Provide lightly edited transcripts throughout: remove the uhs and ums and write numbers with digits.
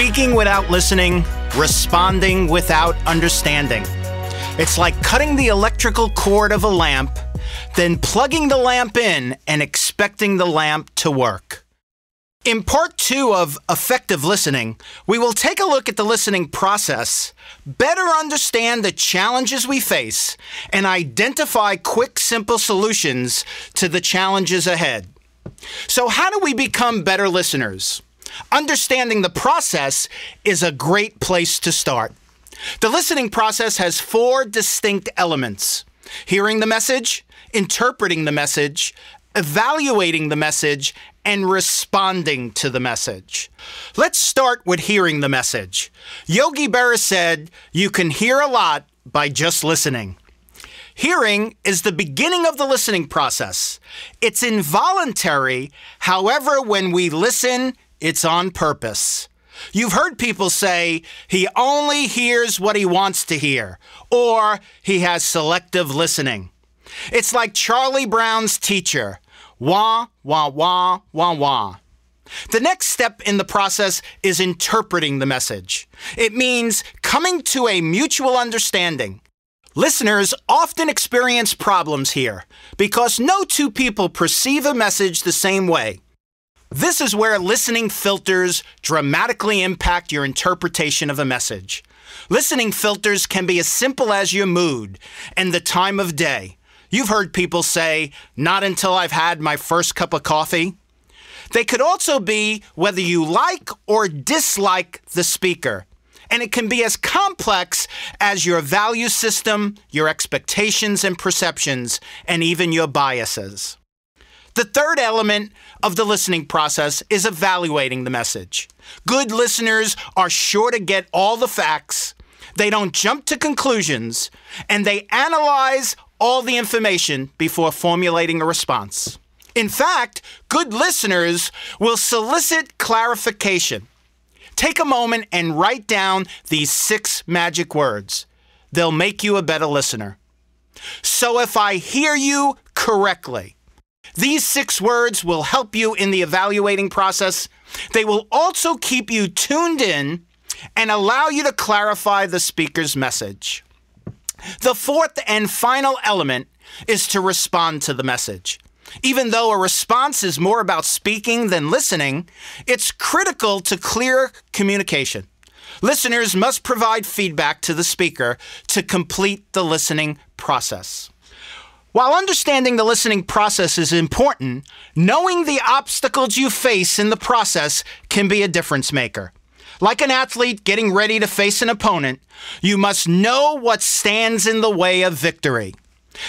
Speaking without listening, responding without understanding. It's like cutting the electrical cord of a lamp, then plugging the lamp in and expecting the lamp to work. In part 2 of Effective Listening, we will take a look at the listening process, better understand the challenges we face, and identify quick, simple solutions to the challenges ahead. So how do we become better listeners? Understanding the process is a great place to start. The listening process has 4 distinct elements: hearing the message, interpreting the message, evaluating the message, and responding to the message. Let's start with hearing the message. Yogi Berra said, "You can hear a lot by just listening." Hearing is the beginning of the listening process. It's involuntary. However, when we listen, it's on purpose. You've heard people say, he only hears what he wants to hear, or he has selective listening. It's like Charlie Brown's teacher, wah, wah, wah, wah, wah. The next step in the process is interpreting the message. It means coming to a mutual understanding. Listeners often experience problems here because no two people perceive a message the same way. This is where listening filters dramatically impact your interpretation of a message. Listening filters can be as simple as your mood and the time of day. You've heard people say, "Not until I've had my first cup of coffee." They could also be whether you like or dislike the speaker. And it can be as complex as your value system, your expectations and perceptions, and even your biases. The third element of the listening process is evaluating the message. Good listeners are sure to get all the facts, they don't jump to conclusions, and they analyze all the information before formulating a response. In fact, good listeners will solicit clarification. Take a moment and write down these 6 magic words. They'll make you a better listener. So if I hear you correctly, these 6 words will help you in the evaluating process. They will also keep you tuned in and allow you to clarify the speaker's message. The 4th and final element is to respond to the message. Even though a response is more about speaking than listening, it's critical to clear communication. Listeners must provide feedback to the speaker to complete the listening process. While understanding the listening process is important, knowing the obstacles you face in the process can be a difference maker. Like an athlete getting ready to face an opponent, you must know what stands in the way of victory.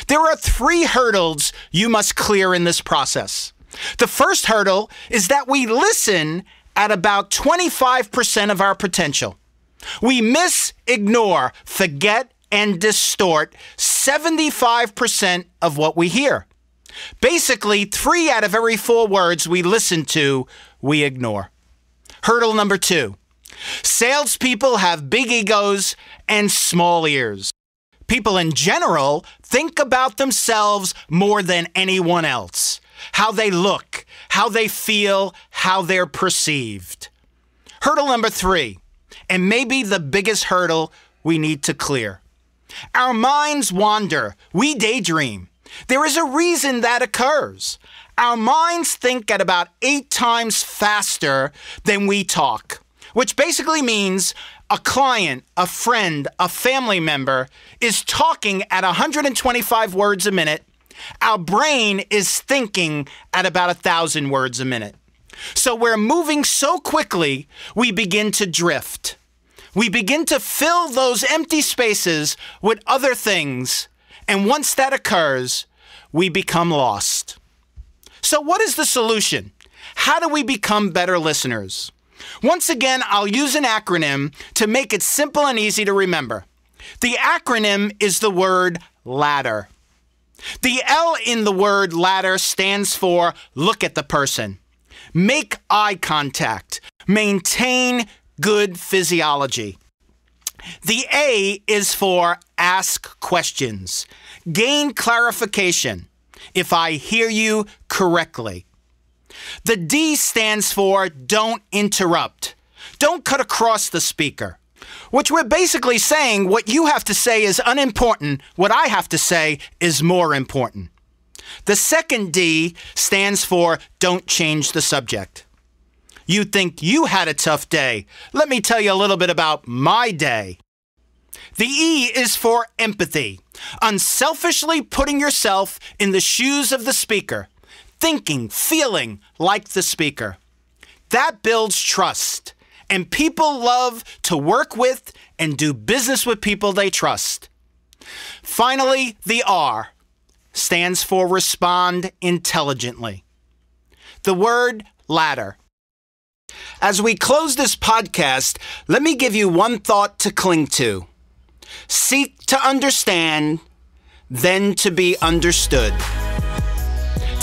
There are 3 hurdles you must clear in this process. The first hurdle is that we listen at about 25% of our potential. We miss, ignore, forget, and distort 75% of what we hear. Basically, 3 out of every 4 words we listen to, we ignore. Hurdle number 2. Salespeople have big egos and small ears. People in general think about themselves more than anyone else. How they look, how they feel, how they're perceived. Hurdle number 3, and maybe the biggest hurdle we need to clear. Our minds wander. We daydream. There is a reason that occurs. Our minds think at about 8 times faster than we talk, which basically means a client, a friend, a family member is talking at 125 words a minute. Our brain is thinking at about 1,000 words a minute. So we're moving so quickly, we begin to drift. We begin to fill those empty spaces with other things, and once that occurs, we become lost. So what is the solution? How do we become better listeners? Once again, I'll use an acronym to make it simple and easy to remember. The acronym is the word LADDER. The L in the word ladder stands for look at the person, make eye contact, maintain good physiology. The A is for ask questions, gain clarification, if I hear you correctly. The D stands for don't interrupt. don't cut across the speaker, which we're basically saying what you have to say is unimportant, what I have to say is more important. The second D stands for don't change the subject. You think you had a tough day. Let me tell you a little bit about my day. The E is for empathy, unselfishly putting yourself in the shoes of the speaker, thinking, feeling like the speaker. That builds trust, and people love to work with and do business with people they trust. Finally, the R stands for respond intelligently. The word ladder. As we close this podcast, let me give you one thought to cling to. Seek to understand, then to be understood.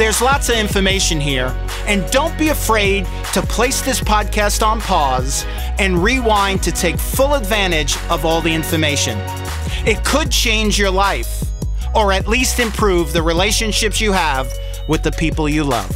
There's lots of information here, and don't be afraid to place this podcast on pause and rewind to take full advantage of all the information. It could change your life, or at least improve the relationships you have with the people you love.